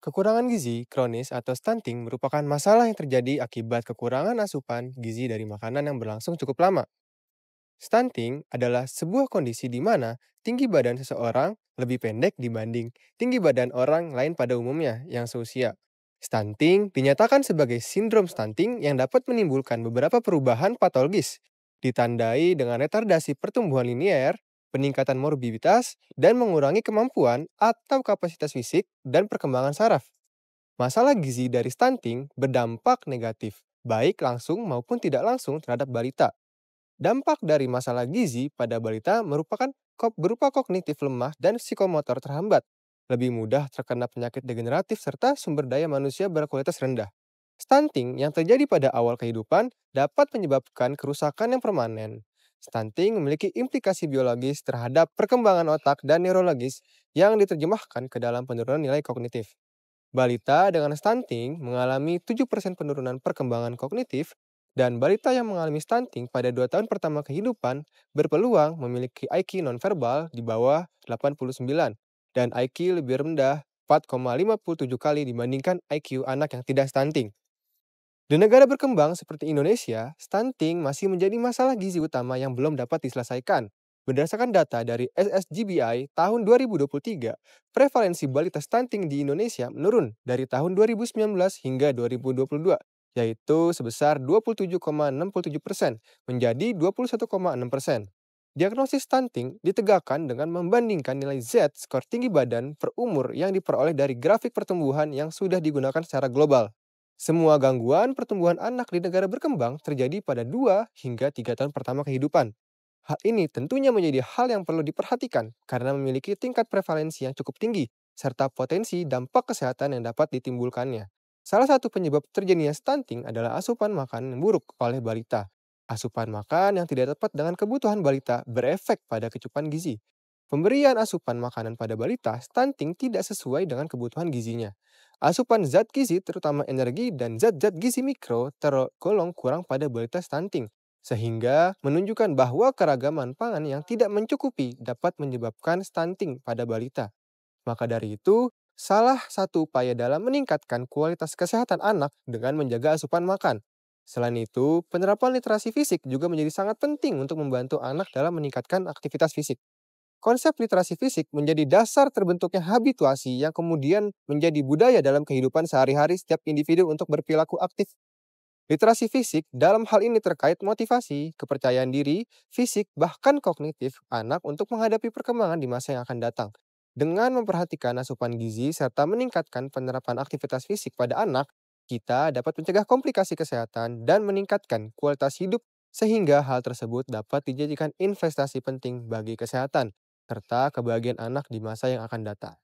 Kekurangan gizi kronis atau stunting merupakan masalah yang terjadi akibat kekurangan asupan gizi dari makanan yang berlangsung cukup lama. Stunting adalah sebuah kondisi di mana tinggi badan seseorang lebih pendek dibanding tinggi badan orang lain pada umumnya yang seusia. Stunting dinyatakan sebagai sindrom stunting yang dapat menimbulkan beberapa perubahan patologis, ditandai dengan retardasi pertumbuhan linier, peningkatan morbiditas, dan mengurangi kemampuan atau kapasitas fisik dan perkembangan saraf. Masalah gizi dari stunting berdampak negatif, baik langsung maupun tidak langsung terhadap balita. Dampak dari masalah gizi pada balita merupakan berupa kognitif lemah dan psikomotor terhambat, lebih mudah terkena penyakit degeneratif serta sumber daya manusia berkualitas rendah. Stunting yang terjadi pada awal kehidupan dapat menyebabkan kerusakan yang permanen. Stunting memiliki implikasi biologis terhadap perkembangan otak dan neurologis yang diterjemahkan ke dalam penurunan nilai kognitif. Balita dengan stunting mengalami 7% penurunan perkembangan kognitif, dan balita yang mengalami stunting pada 2 tahun pertama kehidupan berpeluang memiliki IQ nonverbal di bawah 89 dan IQ lebih rendah 4,57 kali dibandingkan IQ anak yang tidak stunting. Di negara berkembang seperti Indonesia, stunting masih menjadi masalah gizi utama yang belum dapat diselesaikan. Berdasarkan data dari SSGBI tahun 2023, prevalensi balita stunting di Indonesia menurun dari tahun 2019 hingga 2022, yaitu sebesar 27,67% menjadi 21,6%. Diagnosis stunting ditegakkan dengan membandingkan nilai Z skor tinggi badan per umur yang diperoleh dari grafik pertumbuhan yang sudah digunakan secara global. Semua gangguan pertumbuhan anak di negara berkembang terjadi pada 2 hingga 3 tahun pertama kehidupan. Hal ini tentunya menjadi hal yang perlu diperhatikan karena memiliki tingkat prevalensi yang cukup tinggi serta potensi dampak kesehatan yang dapat ditimbulkannya. Salah satu penyebab terjadinya stunting adalah asupan makan yang buruk oleh balita. Asupan makan yang tidak tepat dengan kebutuhan balita berefek pada kecukupan gizi. Pemberian asupan makanan pada balita stunting tidak sesuai dengan kebutuhan gizinya. Asupan zat gizi terutama energi dan zat-zat gizi mikro tergolong kurang pada balita stunting, sehingga menunjukkan bahwa keragaman pangan yang tidak mencukupi dapat menyebabkan stunting pada balita. Maka dari itu, salah satu upaya dalam meningkatkan kualitas kesehatan anak dengan menjaga asupan makan. Selain itu, penerapan literasi fisik juga menjadi sangat penting untuk membantu anak dalam meningkatkan aktivitas fisik. Konsep literasi fisik menjadi dasar terbentuknya habituasi yang kemudian menjadi budaya dalam kehidupan sehari-hari setiap individu untuk berperilaku aktif. Literasi fisik dalam hal ini terkait motivasi, kepercayaan diri, fisik, bahkan kognitif anak untuk menghadapi perkembangan di masa yang akan datang. Dengan memperhatikan asupan gizi serta meningkatkan penerapan aktivitas fisik pada anak, kita dapat mencegah komplikasi kesehatan dan meningkatkan kualitas hidup sehingga hal tersebut dapat dijadikan investasi penting bagi kesehatan serta kebahagiaan anak di masa yang akan datang.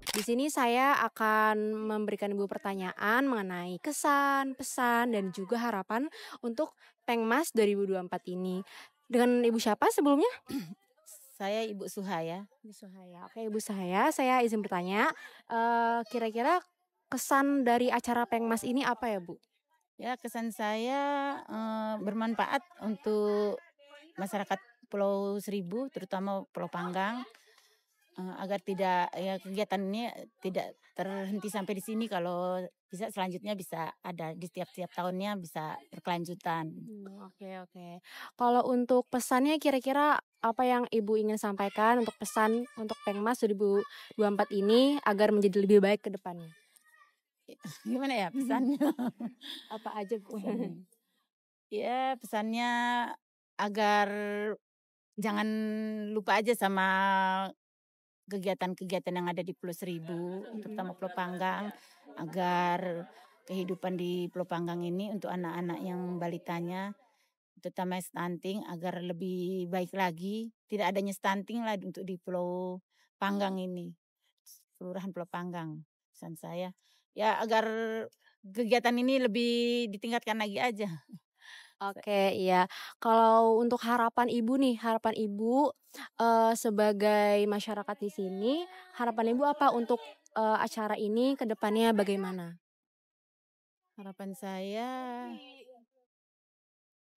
Di sini saya akan memberikan Ibu pertanyaan mengenai kesan, pesan, dan juga harapan untuk Pengmas 2024 ini. Dengan Ibu siapa sebelumnya? Saya Ibu Suhaya. Ibu Suhaya. Oke, Ibu Suhaya, saya izin bertanya, kira-kira kesan dari acara Pengmas ini apa ya, Bu? Ya, kesan saya, bermanfaat untuk masyarakat Pulau Seribu, terutama Pulau Panggang, agar tidak ya kegiatan ini tidak terhenti sampai di sini, kalau bisa selanjutnya bisa ada di setiap tahunnya bisa berkelanjutan. Oke, oke. Kalau untuk pesannya kira-kira apa yang Ibu ingin sampaikan untuk pesan untuk Pengmas 2024 ini agar menjadi lebih baik ke depannya? Gimana ya pesannya? Apa aja, Bu? Pesannya. Ya, pesannya agar jangan lupa aja sama kegiatan-kegiatan yang ada di Pulau Seribu, terutama Pulau Panggang, agar kehidupan di Pulau Panggang ini untuk anak-anak yang balitanya, terutama stunting, agar lebih baik lagi. Tidak adanya stunting lah untuk di Pulau Panggang ini, Kelurahan Pulau Panggang. Pesan saya, ya agar kegiatan ini lebih ditingkatkan lagi aja. Oke, iya. Kalau untuk harapan Ibu nih, harapan Ibu, sebagai masyarakat di sini, harapan Ibu apa untuk, acara ini ke depannya bagaimana? Harapan saya,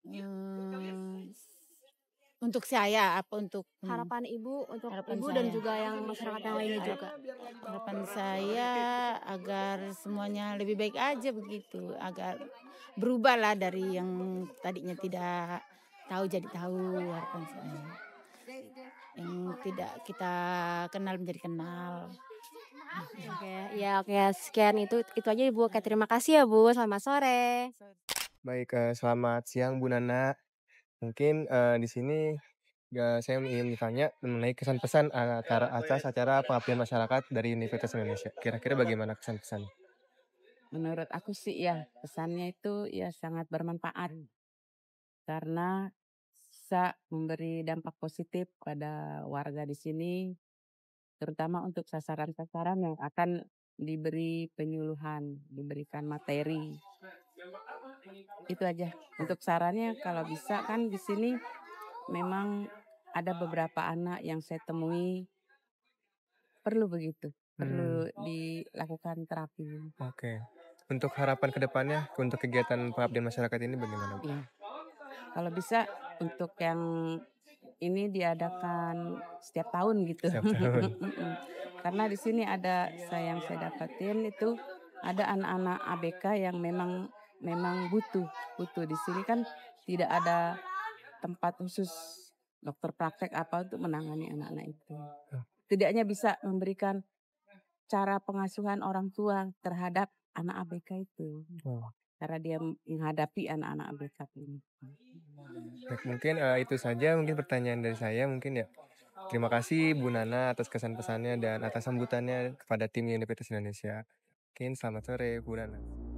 eee, untuk saya, apa untuk Harapan Ibu untuk harapan Ibu dan saya. juga yang masyarakat yang lainnya Harap juga? harapan saya agar semuanya lebih baik aja begitu, agar berubahlah dari yang tadinya tidak tahu jadi tahu, harapan saya. Yang tidak kita kenal menjadi kenal. Oke, iya, oke, sekian itu aja Ibu. Oke, terima kasih ya Bu, selamat sore. Baik, selamat siang Bu Nana. Mungkin, di sini, saya ingin bertanya mengenai kesan pesan, atas acara pengabdian masyarakat dari Universitas Indonesia. Kira-kira bagaimana kesan pesan? Menurut aku sih ya, pesannya itu ya sangat bermanfaat karena bisa memberi dampak positif pada warga di sini, terutama untuk sasaran-sasaran yang akan diberi penyuluhan, diberikan materi. Itu aja. Untuk sarannya kalau bisa kan di sini memang ada beberapa anak yang saya temui perlu begitu, Hmm, perlu dilakukan terapi. oke. Untuk harapan ke depannya, untuk kegiatan pengabdian masyarakat ini bagaimana, Bu? Iya. Kalau bisa untuk yang ini diadakan setiap tahun gitu. Setiap tahun. Mhm. Karena di sini ada yang saya dapatin itu ada anak-anak ABK yang memang memang butuh butuh di sini kan tidak ada tempat khusus dokter praktek apa untuk menangani anak-anak itu. Tidaknya bisa memberikan cara pengasuhan orang tua terhadap anak ABK itu. Oh, Cara dia menghadapi anak-anak ABK ini. baik mungkin, itu saja mungkin pertanyaan dari saya mungkin ya. Terima kasih Bu Nana atas kesan pesannya dan atas sambutannya kepada tim Universitas Indonesia. Mungkin selamat sore Bu Nana.